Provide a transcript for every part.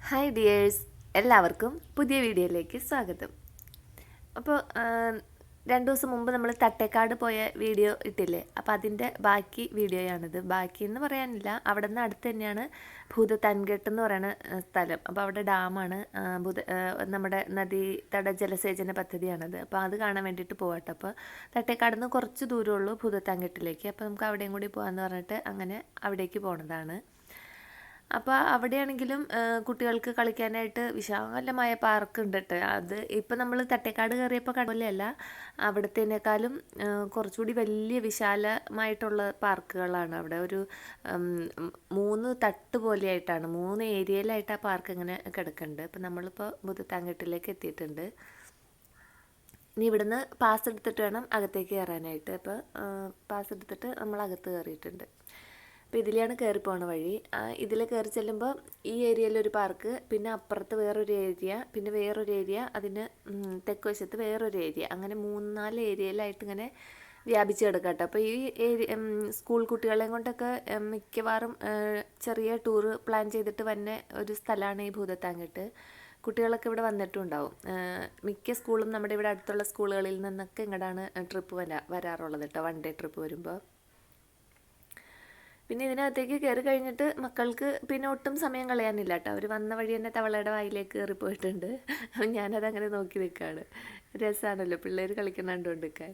Hi dears, എല്ലാവർക്കും പുതിയ വീഡിയോയിലേക്ക് സ്വാഗതം. അപ്പോൾ 2 ദിവസം മുമ്പ് നമ്മൾ തട്ടേക്കാട് പോയ വീഡിയോ ഇട്ടില്ലേ, അപ്പോൾ അതിൻ്റെ ബാക്കി വീഡിയോയാണിത്. ബാക്കി എന്ന് പറയാനില്ല, അവിടെ നിന്ന് അടുത്ത് തന്നെയാണ് ഭൂതത്താൻകെട്ട് എന്ന് പറയുന്ന സ്ഥലം. അപ്പോൾ അവിടെ ഡാമാണ്, നമ്മുടെ നദീതട ജലസേചന പദ്ധതിയാണത്. അപ്പോൾ അത് കാണാൻ വേണ്ടിയിട്ട് പോകട്ടെ. അപ്പോൾ തട്ടേക്കാട് നിന്ന് കുറച്ച് ദൂരമുള്ളൂ ഭൂതത്താൻകെട്ടിലേക്ക്. അപ്പോൾ നമുക്ക് അവിടെയും കൂടി പോകാമെന്ന് പറഞ്ഞിട്ട് അങ്ങനെ അവിടേക്ക് പോണതാണ്. അപ്പോൾ അവിടെയാണെങ്കിലും കുട്ടികൾക്ക് കളിക്കാനായിട്ട് വിശാലമായ പാർക്ക് ഉണ്ട് കേട്ടോ. അത് ഇപ്പം നമ്മൾ തട്ടേക്കാട് കയറിയപ്പോൾ കണ്ടല്ല, അവിടത്തേനേക്കാളും കുറച്ചുകൂടി വലിയ വിശാലമായിട്ടുള്ള പാർക്കുകളാണ് അവിടെ. ഒരു 3 തട്ട് പോലെയായിട്ടാണ്, 3 ഏരിയയിലായിട്ട് ആ പാർക്ക് ഇങ്ങനെ കിടക്കുന്നുണ്ട്. അപ്പം നമ്മളിപ്പോൾ ഭൂതത്താൻകെട്ടിലേക്ക് എത്തിയിട്ടുണ്ട്. ഇനി ഇവിടുന്ന് പാസ് എടുത്തിട്ട് വേണം അകത്തേക്ക് കയറാനായിട്ട്. അപ്പോൾ പാസ് എടുത്തിട്ട് നമ്മൾ അകത്ത് കയറിയിട്ടുണ്ട്. അപ്പോൾ ഇതിലെയാണ് കയറി പോണ വഴി. ഇതിൽ കയറി ചെല്ലുമ്പോൾ ഈ ഏരിയയിലൊരു പാർക്ക്, പിന്നെ അപ്പുറത്ത് വേറൊരു ഏരിയ, പിന്നെ വേറൊരു ഏരിയ, അതിന് തെക്ക് വശത്ത് വേറൊരു ഏരിയ, അങ്ങനെ 3-4 ഏരിയയിലായിട്ട് ഇങ്ങനെ വ്യാപിച്ച് കിടക്കാം കേട്ടോ. അപ്പോൾ ഈ ഏരിയ സ്കൂൾ കുട്ടികളെയും കൊണ്ടൊക്കെ മിക്കവാറും ചെറിയ ടൂറ് പ്ലാൻ ചെയ്തിട്ട് വന്ന ഒരു സ്ഥലമാണ് ഈ ഭൂതത്താൻകെട്ട്. കുട്ടികളൊക്കെ ഇവിടെ വന്നിട്ടുണ്ടാവും. മിക്ക സ്കൂളും നമ്മുടെ ഇവിടെ അടുത്തുള്ള സ്കൂളുകളിൽ നിന്നൊക്കെ ഇങ്ങോട്ടാണ് ട്രിപ്പ് വരാറുള്ളത് കേട്ടോ, 1 ഡേ ട്രിപ്പ് വരുമ്പോൾ. പിന്നെ ഇതിനകത്തേക്ക് കയറി കഴിഞ്ഞിട്ട് മക്കൾക്ക് പിന്നെ ഒട്ടും സമയം കളയാനില്ല കേട്ടോ. അവർ വന്ന വഴി തന്നെ തവളയുടെ വായിലേക്ക് കയറിപ്പോയിട്ടുണ്ട്. ഞാനതങ്ങനെ നോക്കി നിൽക്കുകയാണ്. രസമാണല്ലോ പിള്ളേർ കളിക്കുന്ന കണ്ടുകൊണ്ടിരിക്കാൻ.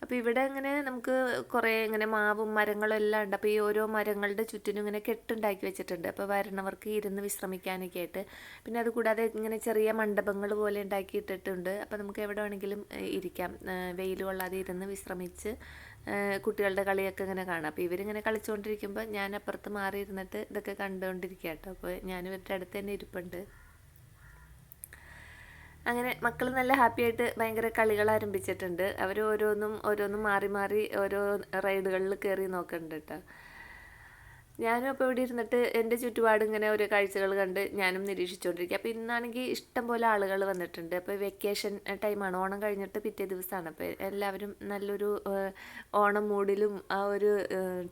അപ്പോൾ ഇവിടെ ഇങ്ങനെ നമുക്ക് കുറേ ഇങ്ങനെ മാവും മരങ്ങളും എല്ലാം ഉണ്ട്. അപ്പോൾ ഈ ഓരോ മരങ്ങളുടെ ചുറ്റിനും ഇങ്ങനെ കെട്ടുണ്ടാക്കി വെച്ചിട്ടുണ്ട്. അപ്പോൾ വരണവർക്ക് ഇരുന്ന് വിശ്രമിക്കാനൊക്കെ ആയിട്ട്. പിന്നെ അതുകൂടാതെ ഇങ്ങനെ ചെറിയ മണ്ഡപങ്ങൾ പോലെ ഉണ്ടാക്കിയിട്ടിട്ടുണ്ട്. അപ്പോൾ നമുക്ക് എവിടെ വേണമെങ്കിലും ഇരിക്കാം, വെയിൽ കൊള്ളാതെ ഇരുന്ന് വിശ്രമിച്ച് കുട്ടികളുടെ കളിയൊക്കെ ഇങ്ങനെ കാണാം. അപ്പോൾ ഇവരിങ്ങനെ കളിച്ചുകൊണ്ടിരിക്കുമ്പോൾ ഞാൻ അപ്പുറത്ത് മാറി ഇരുന്നിട്ട് ഇതൊക്കെ കണ്ടുകൊണ്ടിരിക്കുക കേട്ടോ. അപ്പോൾ ഞാൻ ഇവരുടെ അടുത്ത് തന്നെ ഇരിപ്പുണ്ട്. അങ്ങനെ മക്കൾ നല്ല ഹാപ്പി ആയിട്ട് ഭയങ്കര കളികൾ ആരംഭിച്ചിട്ടുണ്ട്. അവർ ഓരോന്നും മാറി മാറി ഓരോ റൈഡുകളിൽ കയറി നോക്കുന്നുണ്ട് കേട്ടോ. ഞാനും അപ്പോൾ ഇവിടെ ഇരുന്നിട്ട് എൻ്റെ ചുറ്റുപാട് ഇങ്ങനെ ഓരോ കാഴ്ചകൾ കണ്ട് ഞാനും നിരീക്ഷിച്ചുകൊണ്ടിരിക്കുക. അപ്പോൾ ഇന്നാണെങ്കിൽ ഇഷ്ടം പോലെ ആളുകൾ വന്നിട്ടുണ്ട്. അപ്പോൾ വെക്കേഷൻ ടൈമാണ്, ഓണം കഴിഞ്ഞിട്ട് പിറ്റേ ദിവസമാണ്. അപ്പോൾ എല്ലാവരും നല്ലൊരു ഓണം മൂഡിലും ആ ഒരു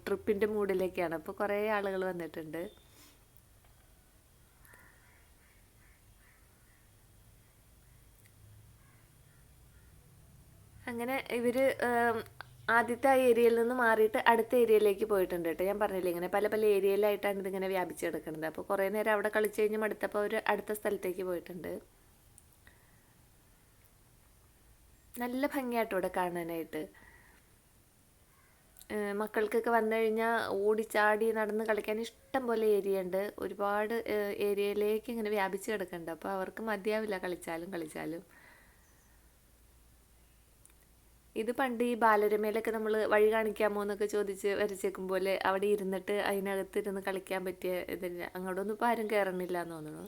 ട്രിപ്പിൻ്റെ മൂഡിലേക്കാണ്. അപ്പോൾ കുറേ ആളുകൾ വന്നിട്ടുണ്ട്. അങ്ങനെ ഇവർ ആദ്യത്തെ ആ ഏരിയയിൽ നിന്ന് മാറിയിട്ട് അടുത്ത ഏരിയയിലേക്ക് പോയിട്ടുണ്ട് കേട്ടോ. ഞാൻ പറഞ്ഞില്ലേ, ഇങ്ങനെ പല പല ഏരിയയിലായിട്ടാണ് ഇതിങ്ങനെ വ്യാപിച്ച് കിടക്കുന്നത്. അപ്പോൾ കുറേ നേരം അവിടെ കളിച്ച് കഴിഞ്ഞ് മടുത്തപ്പോൾ അവർ അടുത്ത സ്ഥലത്തേക്ക് പോയിട്ടുണ്ട്. നല്ല ഭംഗിയാട്ടോ ഇവിടെ കാണാനായിട്ട്. മക്കൾക്കൊക്കെ വന്നു കഴിഞ്ഞാൽ ഓടിച്ചാടി നടന്ന് കളിക്കാൻ ഇഷ്ടം പോലെ ഏരിയ ഉണ്ട്. ഒരുപാട് ഏരിയയിലേക്ക് ഇങ്ങനെ വ്യാപിച്ച് കിടക്കുന്നുണ്ട്. അപ്പോൾ അവർക്ക് മതിയാവില്ല കളിച്ചാലും. ഇത് പണ്ട് ഈ ബാലരമയിലൊക്കെ നമ്മൾ വഴി കാണിക്കാമോ എന്നൊക്കെ ചോദിച്ച് വരച്ചേക്കും പോലെ അവിടെ ഇരുന്നിട്ട് അതിനകത്തിരുന്ന് കളിക്കാൻ പറ്റിയ ഇതില്ല. അങ്ങോട്ടൊന്നും ഇപ്പോൾ ആരും കയറണില്ല എന്ന് തോന്നുന്നു.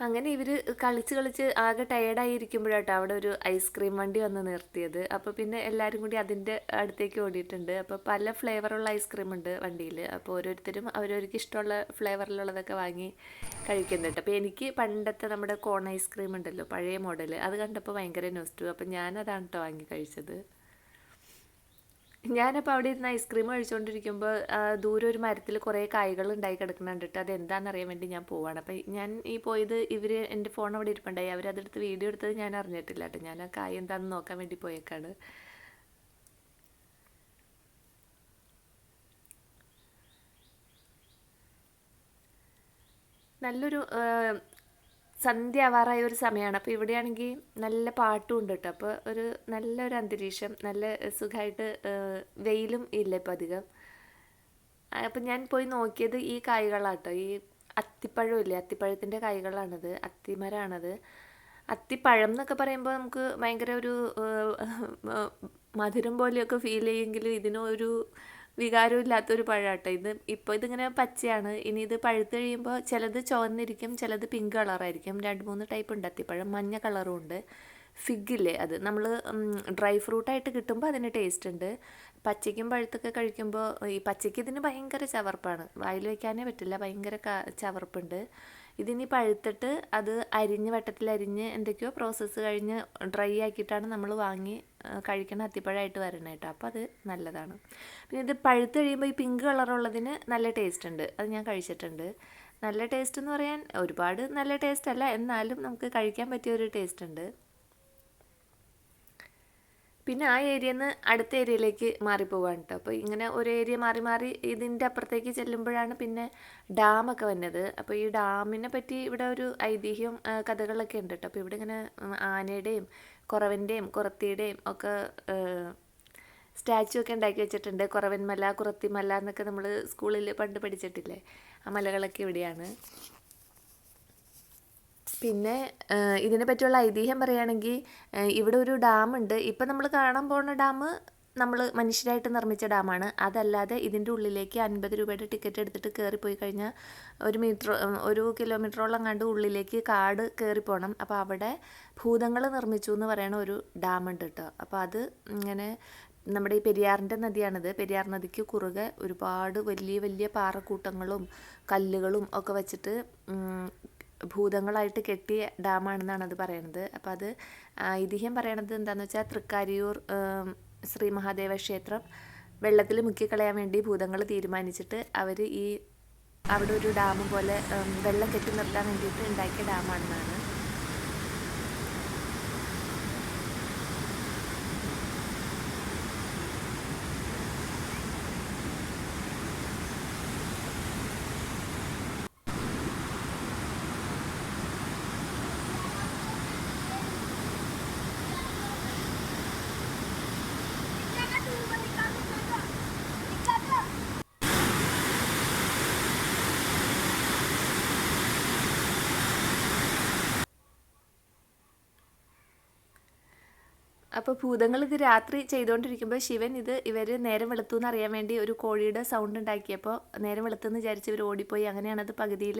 അങ്ങനെ ഇവർ കളിച്ച് ആകെ ടയേർഡായിരിക്കുമ്പോഴാട്ടോ അവിടെ ഒരു ഐസ്ക്രീം വണ്ടി വന്ന് നിർത്തിയത്. അപ്പോൾ പിന്നെ എല്ലാവരും കൂടി അതിൻ്റെ അടുത്തേക്ക് ഓടിയിട്ടുണ്ട്. അപ്പോൾ പല ഫ്ലേവറുള്ള ഐസ്ക്രീം ഉണ്ട് വണ്ടിയിൽ. അപ്പോൾ ഓരോരുത്തരും അവരവർക്ക് ഇഷ്ടമുള്ള ഫ്ലേവറിലുള്ളതൊക്കെ വാങ്ങി കഴിക്കുന്നുണ്ട്. അപ്പോൾ എനിക്ക് പണ്ടത്തെ നമ്മുടെ കോൺ ഐസ്ക്രീം ഉണ്ടല്ലോ, പഴയ മോഡൽ, അത് കണ്ടപ്പോൾ ഭയങ്കര നോസ്റ്റു. അപ്പോൾ ഞാനതാണ് കേട്ടോ വാങ്ങി കഴിച്ചത്. ഞാനപ്പോൾ അവിടെ ഇരുന്ന് ഐസ്ക്രീം കഴിച്ചുകൊണ്ടിരിക്കുമ്പോൾ ദൂരെ ഒരു മരത്തിൽ കുറേ കായ്കൾ ഉണ്ടായി കിടക്കുന്നുണ്ടിട്ട് അതെന്താണെന്നറിയാൻ വേണ്ടി ഞാൻ പോവാണ്. അപ്പം ഞാൻ ഈ പോയത് ഇവർ എൻ്റെ ഫോൺ അവിടെ ഇരിപ്പുണ്ടായി, അവരതെടുത്ത് വീഡിയോ എടുത്തത് ഞാൻ അറിഞ്ഞിട്ടില്ല കേട്ടോ. ഞാൻ ആ കായ് എന്താണെന്ന് നോക്കാൻ വേണ്ടി പോയേക്കാണ്. നല്ലൊരു സന്ധ്യ ആവാറായ ഒരു സമയമാണ്. അപ്പോൾ ഇവിടെയാണെങ്കിൽ നല്ല പാട്ടും ഉണ്ട് കേട്ടോ. അപ്പോൾ നല്ലൊരു അന്തരീക്ഷം, നല്ല സുഖമായിട്ട്, വെയിലും ഇല്ല ഇപ്പോൾ അധികം. അപ്പം ഞാൻ പോയി നോക്കിയത് ഈ കായ്കളാട്ടോ, ഈ അത്തിപ്പഴമില്ലേ, അത്തിപ്പഴത്തിൻ്റെ കായ്കളാണത്, അത്തിമരമാണത്. അത്തിപ്പഴം എന്നൊക്കെ പറയുമ്പോൾ നമുക്ക് ഭയങ്കര ഒരു മധുരം പോലെയൊക്കെ ഫീൽ ചെയ്യുമെങ്കിലും ഇതിനൊരു വികാരവും ഇല്ലാത്തൊരു പഴമാട്ടോ ഇത്. ഇപ്പോൾ ഇതിങ്ങനെ പച്ചയാണ്. ഇനി ഇത് പഴുത്ത് കഴിയുമ്പോൾ ചിലത് ചുവന്നിരിക്കും, ചിലത് പിങ്ക് കളറായിരിക്കും. 2-3 ടൈപ്പ് ഉണ്ട് അത്തിപ്പഴം. മഞ്ഞ കളറും ഉണ്ട്. ഫിഗില്ലേ, അത് നമ്മൾ ഡ്രൈ ഫ്രൂട്ടായിട്ട് കിട്ടുമ്പോൾ അതിന് ടേസ്റ്റ് ഉണ്ട്. പച്ചയ്ക്കും പഴുത്തൊക്കെ കഴിക്കുമ്പോൾ ഈ പച്ചയ്ക്ക് ഇതിന് ഭയങ്കര ചവർപ്പാണ്, വായിൽ വയ്ക്കാനേ പറ്റില്ല, ഭയങ്കര ചവർപ്പുണ്ട്. ഇതിനി പഴുത്തിട്ട് അത് വട്ടത്തിലരിഞ്ഞ് എന്തൊക്കെയോ പ്രോസസ്സ് കഴിഞ്ഞ് ഡ്രൈ ആക്കിയിട്ടാണ് നമ്മൾ വാങ്ങി കഴിക്കണ അത്തിപ്പഴമായിട്ട് വരണത് കേട്ടോ. അപ്പോൾ അത് നല്ലതാണ്. പിന്നെ ഇത് പഴുത്ത് കഴിയുമ്പോൾ ഈ പിങ്ക് കളറുള്ളതിന് നല്ല ടേസ്റ്റ് ഉണ്ട്. അത് ഞാൻ കഴിച്ചിട്ടുണ്ട്. നല്ല ടേസ്റ്റ് എന്ന് പറയാൻ ഒരുപാട് നല്ല ടേസ്റ്റ് അല്ല, എന്നാലും നമുക്ക് കഴിക്കാൻ പറ്റിയ ഒരു ടേസ്റ്റ് ഉണ്ട്. പിന്നെ ആ ഏരിയയിൽ നിന്ന് അടുത്ത ഏരിയയിലേക്ക് മാറിപ്പോവാണ് കേട്ടോ. അപ്പോൾ ഇങ്ങനെ ഒരു ഏരിയ മാറി മാറി ഇതിൻ്റെ അപ്പുറത്തേക്ക് ചെല്ലുമ്പോഴാണ് പിന്നെ ഡാമൊക്കെ വന്നത്. അപ്പോൾ ഈ ഡാമിനെ പറ്റി ഇവിടെ ഒരു ഐതിഹ്യം കഥകളൊക്കെ ഉണ്ട് കേട്ടോ. അപ്പോൾ ഇവിടെ ഇങ്ങനെ ആനയുടെയും കുറവൻ്റെയും കുറത്തിയുടെയും ഒക്കെ സ്റ്റാച്ചു ഒക്കെ ഉണ്ടാക്കി വെച്ചിട്ടുണ്ട്. കുറവൻമല, കുറത്തിമല എന്നൊക്കെ നമ്മൾ സ്കൂളിൽ പണ്ട് പഠിച്ചിട്ടില്ലേ, ആ മലകളൊക്കെ ഇവിടെയാണ്. പിന്നെ ഇതിനെ പറ്റിയുള്ള ഐതിഹ്യം പറയുകയാണെങ്കിൽ ഇവിടെ ഒരു ഡാമുണ്ട്. ഇപ്പം നമ്മൾ കാണാൻ പോകുന്ന ഡാം നമ്മൾ മനുഷ്യരായിട്ട് നിർമ്മിച്ച ഡാമാണ്. അതല്ലാതെ ഇതിൻ്റെ ഉള്ളിലേക്ക് 50 രൂപയുടെ ടിക്കറ്റ് എടുത്തിട്ട് കയറിപ്പോയി കഴിഞ്ഞാൽ 1 കിലോമീറ്ററോളം കണ്ട് ഉള്ളിലേക്ക് കാട് കയറിപ്പോകണം. അപ്പോൾ അവിടെ ഭൂതങ്ങൾ നിർമ്മിച്ചു എന്ന് പറയുന്ന ഒരു ഡാമുണ്ട് കേട്ടോ. അപ്പോൾ അത് ഇങ്ങനെ നമ്മുടെ ഈ പെരിയാറിൻ്റെ നദിയാണിത്. പെരിയാർ നദിക്ക് കുറുകെ ഒരുപാട് വലിയ വലിയ പാറക്കൂട്ടങ്ങളും കല്ലുകളും ഒക്കെ വെച്ചിട്ട് ഭൂതങ്ങളായിട്ട് കെട്ടിയ ഡാമാണെന്നാണ് അത് പറയണത്. അപ്പോൾ അത് ഐതിഹ്യം പറയണത് എന്താണെന്ന് വെച്ചാൽ തൃക്കാരിയൂർ ശ്രീ മഹാദേവ ക്ഷേത്രം വെള്ളത്തിൽ മുക്കിക്കളയാൻ വേണ്ടി ഭൂതങ്ങൾ തീരുമാനിച്ചിട്ട് അവർ അവിടെ ഒരു ഡാം പോലെ വെള്ളം കെട്ടി നിർത്താൻ വേണ്ടിയിട്ട് ഉണ്ടാക്കിയ ഡാമാണെന്നാണ്. അപ്പോൾ ഭൂതങ്ങൾ ഇത് രാത്രി ചെയ്തുകൊണ്ടിരിക്കുമ്പോൾ ശിവൻ ഇവർ നേരം വെളുത്തു എന്നറിയാൻ വേണ്ടി ഒരു കോഴിയുടെ സൗണ്ട് ഉണ്ടാക്കിയപ്പോൾ നേരം വെളുത്തെന്ന് വിചാരിച്ച് ഇവർ ഓടിപ്പോയി. അങ്ങനെയാണത് പകുതിയിൽ